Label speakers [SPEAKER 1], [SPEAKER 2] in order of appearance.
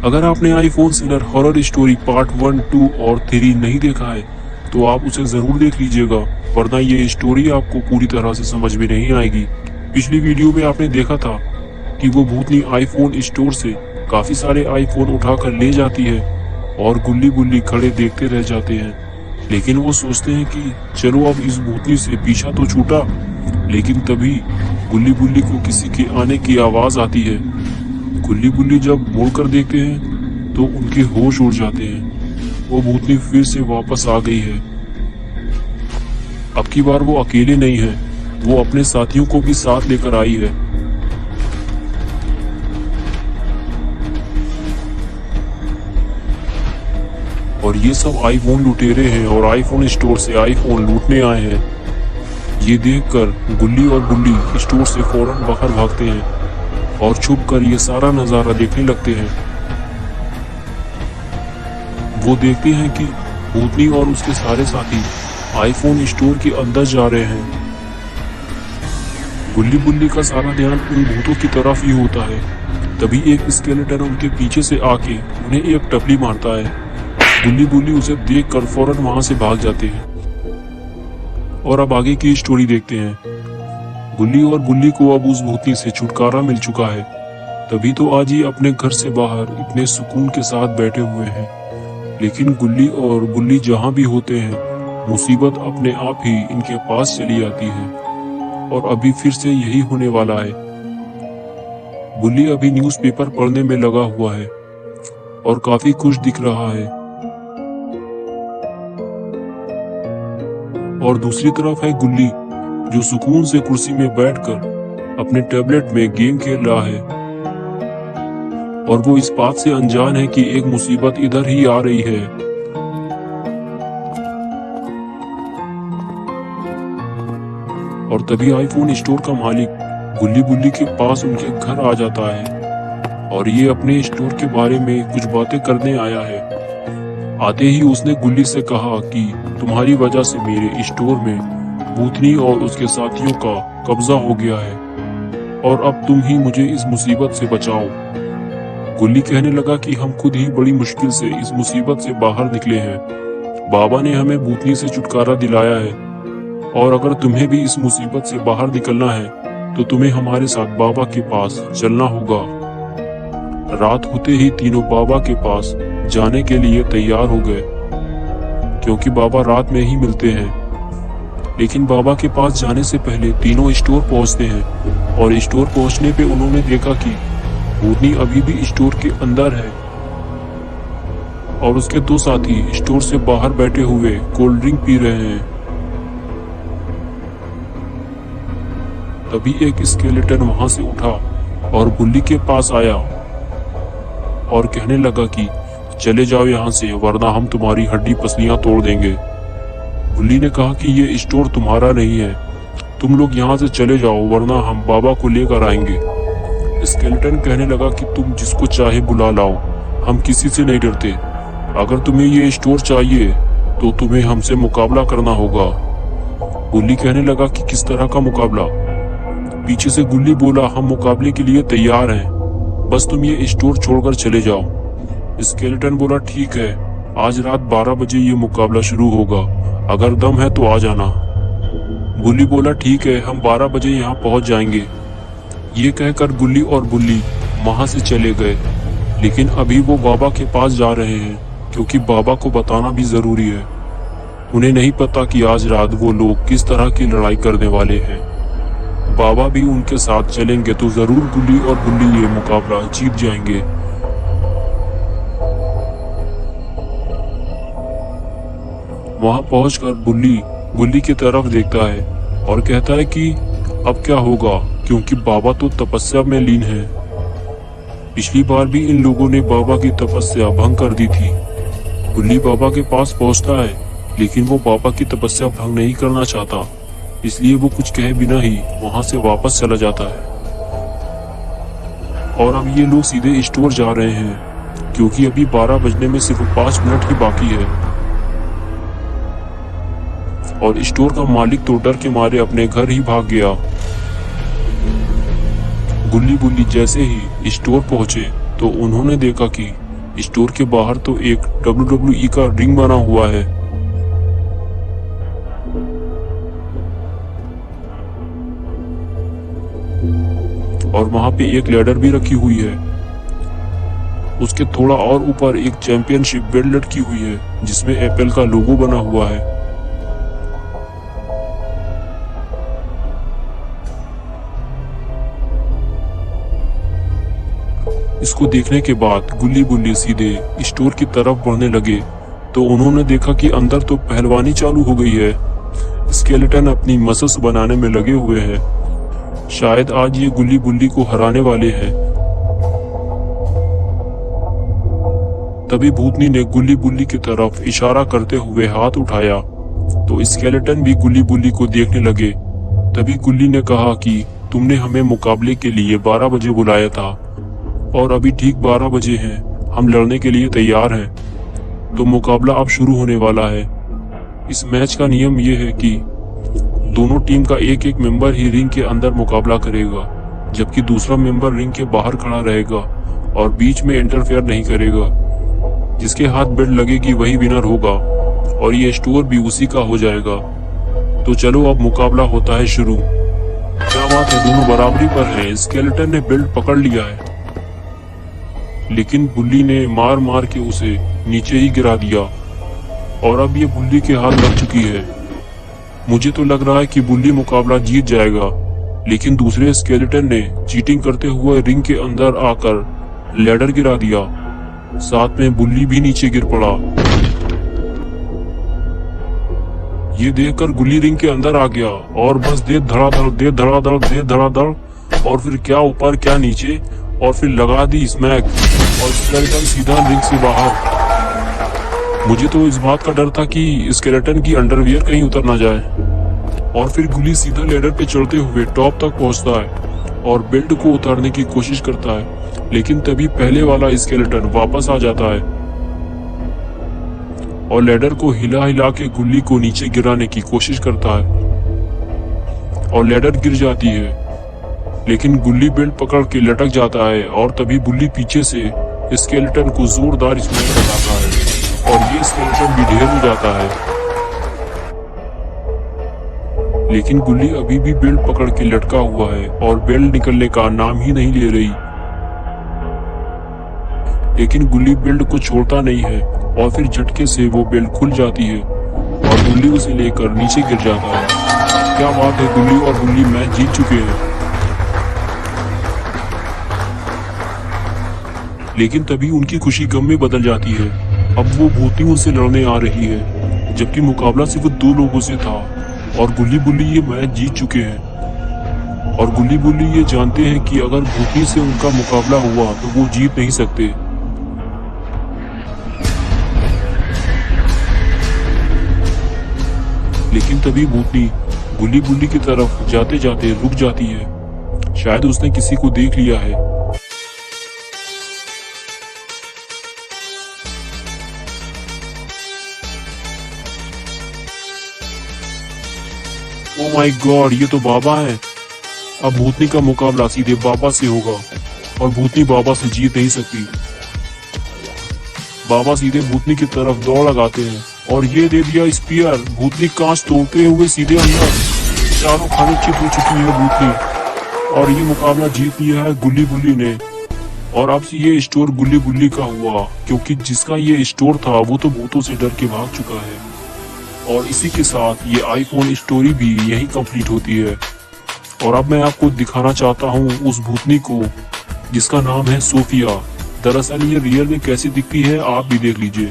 [SPEAKER 1] अगर आपने iPhone seller horror story part 1, 2 और 3 नहीं देखा है तो आप उसे जरूर देख लीजिएगा, वरना ये स्टोरी आपको पूरी तरह से समझ में नहीं आएगी। पिछली वीडियो में आपने देखा था कि वो भूतनी आईफोन स्टोर से काफी सारे आईफोन उठाकर ले जाती है और गुल्ली गुल्ली खड़े देखते रह जाते हैं। लेकिन वो सोचते हैं कि चलो अब इस भूतनी से पीछा तो छूटा, लेकिन तभी गुल्ली गुल्ली को किसी के आने की आवाज आती है। गुल्ली गुल्ली जब मुड़कर देखते हैं तो उनके होश उड़ जाते हैं। वो भूतनी फिर से वापस आ गई है। अब की बार वो अकेले नहीं है, वो अपने साथियों को भी साथ लेकर आई है। और ये सब आईफोन लुटेरे हैं और आईफोन स्टोर से आईफोन लूटने आए हैं। ये देखकर गुल्ली और बुल्ली स्टोर से फौरन बाहर भागते हैं और छुपकर ये सारा नजारा देखने लगते हैं। वो देखते हैं कि भूतनी और उसके सारे साथी आईफोन स्टोर के अंदर जा रहे हैं। गुल्ली बुल्ली का सारा ध्यान उन भूतों की तरफ ही होता है। तभी एक स्केलेटन उनके पीछे से आके उन्हें एक टपली मारता है। गुल्ली बुल्ली उसे देखकर फौरन वहां से भाग जाते हैं। और अब आगे की स्टोरी देखते हैं। गुल्ली और बुल्ली को अब उस भूतनी से छुटकारा मिल चुका है, तभी तो आज ये अपने घर से बाहर इतने सुकून के साथ बैठे हुए हैं। लेकिन गुल्ली और बुल्ली जहां भी होते हैं, मुसीबत अपने आप ही इनके पास चली आती है। और अभी फिर से यही होने वाला है। बुल्ली अभी न्यूज़पेपर पढ़ने में लगा हुआ है और काफी खुश दिख रहा है। और दूसरी तरफ है गुल्ली, जो सुकून से कुर्सी में बैठकर अपने टैबलेट में गेम खेल रहा है। और वो इस बात से अनजान है कि एक मुसीबत इधर ही आ रही है। और तभी आईफोन स्टोर का मालिक गुल्ली बुल्ली के पास उनके घर आ जाता है और ये अपने स्टोर के बारे में कुछ बातें करने आया है। आते ही उसने गुल्ली से कहा कि तुम्हारी वजह से मेरे स्टोर में भूतनी और उसके साथियों का कब्जा हो गया है और अब तुम ही मुझे इस मुसीबत से बचाओ। गुल्ली कहने लगा कि हम खुद ही बड़ी मुश्किल से इस मुसीबत से बाहर निकले हैं। बाबा ने हमें भूतनी से छुटकारा दिलाया है और अगर तुम्हें भी इस मुसीबत से बाहर निकलना है तो तुम्हें हमारे साथ बाबा के पास चलना होगा। रात होते ही तीनों बाबा के पास जाने के लिए तैयार हो गए, क्योंकि बाबा रात में ही मिलते हैं। लेकिन बाबा के पास जाने से पहले तीनों स्टोर पहुंचते हैं और स्टोर पहुंचने पे उन्होंने देखा कि भूतनी अभी भी स्टोर के अंदर है और उसके दो साथी स्टोर से बाहर बैठे हुए कोल्ड ड्रिंक पी रहे हैं। तभी एक स्केलेटन वहां से उठा और बुल्ली के पास आया और कहने लगा कि चले जाओ यहाँ से, वरना हम तुम्हारी हड्डी पसलियां तोड़ देंगे। बुल्ली ने कहा कि ये स्टोर तुम्हारा नहीं है, तुम लोग यहाँ से चले जाओ वरना हम बाबा को लेकर आएंगे। स्केलेटन कहने लगा कि तुम जिसको चाहे बुला लाओ, हम किसी से नहीं डरते। अगर तुम्हें ये स्टोर चाहिए तो तुम्हें हमसे मुकाबला करना होगा। बुल्ली कहने लगा कि किस तरह का मुकाबला? पीछे से गुल्ली बोला, हम मुकाबले के लिए तैयार हैं, बस तुम ये स्टोर छोड़कर चले जाओ। स्केलेटन बोला ठीक है, आज रात 12 बजे ये मुकाबला शुरू होगा, अगर दम है तो आ जाना। गुल्ली बोला ठीक है, हम 12 बजे यहाँ पहुँच जाएंगे। ये कहकर गुल्ली और बुल्ली वहां से चले गए। लेकिन अभी वो बाबा के पास जा रहे हैं, क्योंकि बाबा को बताना भी जरूरी है। उन्हें नहीं पता कि आज रात वो लोग किस तरह की लड़ाई करने वाले हैं। बाबा भी उनके साथ चलेंगे तो जरूर गुल्ली और बुल्ली ये मुकाबला जीत जाएंगे। वहां पहुंचकर बुल्ली गुल्ली की तरफ देखता है और कहता है कि अब क्या होगा, क्योंकि बाबा तो तपस्या में लीन है। पिछली बार भी इन लोगों ने बाबा की तपस्या भंग कर दी थी। गुल्ली बाबा के पास पहुंचता है, लेकिन वो बाबा की तपस्या भंग नहीं करना चाहता, इसलिए वो कुछ कहे बिना ही वहां से वापस चला जाता है। और अब ये लोग सीधे स्टोर जा रहे हैं, क्योंकि अभी 12 बजने में सिर्फ 5 मिनट ही बाकी है। और स्टोर का मालिक तो डर के मारे अपने घर ही भाग गया। गुल्ली बुल्ली जैसे ही स्टोर पहुंचे तो उन्होंने देखा कि स्टोर के बाहर तो एक WWE का रिंग बना हुआ है। और वहां पे एक लैडर भी रखी हुई है। उसके थोड़ा और ऊपर एक चैंपियनशिप बेल्ट लटकी हुई है जिसमें एप्पल का लोगो बना हुआ है। इसको देखने के बाद गुल्ली बुल्ली सीधे स्टोर की तरफ बढ़ने लगे तो उन्होंने देखा कि अंदर तो पहलवानी चालू हो गई है। स्केलेटन अपनी मसल्स बनाने में लगे हुए हैं। शायद आज ये गुल्ली बुल्ली को हराने वाले हैं। तभी भूतनी ने गुल्ली बुल्ली की तरफ इशारा करते हुए हाथ उठाया तो स्केलेटन भी गुल्ली बुल्ली को देखने लगे। तभी गुल्ली ने कहा कि तुमने हमें मुकाबले के लिए 12 बजे बुलाया था और अभी ठीक 12 बजे हैं। हम लड़ने के लिए तैयार हैं। तो मुकाबला अब शुरू होने वाला है। इस मैच का नियम यह है कि दोनों टीम का एक एक मेंबर ही रिंग के अंदर मुकाबला करेगा, जबकि दूसरा मेंबर रिंग के बाहर खड़ा रहेगा और बीच में इंटरफेयर नहीं करेगा। जिसके हाथ बेल्ट लगेगी वही विनर होगा और ये स्टोर भी उसी का हो जाएगा। तो चलो अब मुकाबला होता है शुरू। क्या बात है, दोनों बराबरी पर हैं। स्केलेटन ने बेल्ट पकड़ लिया है लेकिन बुल्ली ने मार मार के उसे नीचे ही गिरा दिया और अब ये बुल्ली के हाथ लग चुकी है। मुझे तो लग रहा है कि बुल्ली मुकाबला जीत जाएगा, लेकिन दूसरे स्केलेटन ने चीटिंग करते हुए रिंग के अंदर आकर लैडर गिरा दिया। साथ में बुल्ली भी नीचे गिर पड़ा। ये देखकर गुल्ली रिंग के अंदर आ गया और बस दे धड़ाधड़ दे धड़ाधड़ दे धड़ाधड़ और फिर क्या ऊपर क्या नीचे और फिर लगा दी स्मैक और स्केलेटन सीधा रिंग से बाहर। मुझे तो इस बात का डर था कि स्केलेटन की अंडरवियर कहीं उतर ना जाए। और फिर गुल्ली सीधा लेडर पे चढ़ते हुए टॉप तक पहुंचता है और बेल्ट को उतारने की कोशिश करता है, लेकिन तभी पहले वाला स्केलेटन वापस आ जाता है और लेडर को हिला हिला के गुल्ली को नीचे गिराने की कोशिश करता है और लेडर गिर जाती है। लेकिन गुल्ली बेल्ट पकड़ के लटक जाता है और तभी बुल्ली पीछे से स्केलेटन को जोरदार स्मैक लगाता है और ये स्केलेटन भी ढेर हो जाता है। लेकिन गुल्ली अभी भी बेल्ट पकड़ के लटका हुआ है और बेल्ट निकलने का नाम ही नहीं ले रही। लेकिन गुल्ली बेल्ट को छोड़ता नहीं है और फिर झटके से वो बेल्ट खुल जाती है और गुल्ली उसे लेकर नीचे गिर जाता है। क्या बात है, गुल्ली और गुल्ली मैच जीत चुके हैं। लेकिन तभी उनकी खुशी गम में बदल जाती है। अब वो भूतनी उनसे लड़ने आ रही है, जबकि मुकाबला सिर्फ 2 लोगों से था और गुल्ली बुल्ली ये मैच जीत चुके हैं। और गुल्ली बुल्ली ये जानते हैं कि अगर भूतनी से उनका मुकाबला हुआ तो वो जीत नहीं सकते। लेकिन तभी भूतनी गुल्ली बुल्ली की तरफ जाते जाते रुक जाती है। शायद उसने किसी को देख लिया है। ओ माय गॉड, ये तो बाबा है। अब भूतनी का मुकाबला सीधे बाबा से होगा और भूतनी बाबा से जीत नहीं सकती। बाबा सीधे भूतनी की तरफ दौड़ लगाते हैं और ये दे दिया स्पीयर। भूतनी कांच तोड़ते हुए सीधे अंदर। चारों खाने चिप हो चुकी है भूतनी और ये मुकाबला जीत लिया है गुल्ली बुल्ली ने। और अब ये स्टोर गुल्ली बुल्ली का हुआ, क्योंकि जिसका ये स्टोर था वो तो भूतों से डर के भाग चुका है। और इसी के साथ ये आईफोन स्टोरी भी यही कंप्लीट होती है। और अब मैं आपको दिखाना चाहता हूँ उस भूतनी को जिसका नाम है सोफिया। दरअसल ये रियल में कैसी दिखती है आप भी देख लीजिए।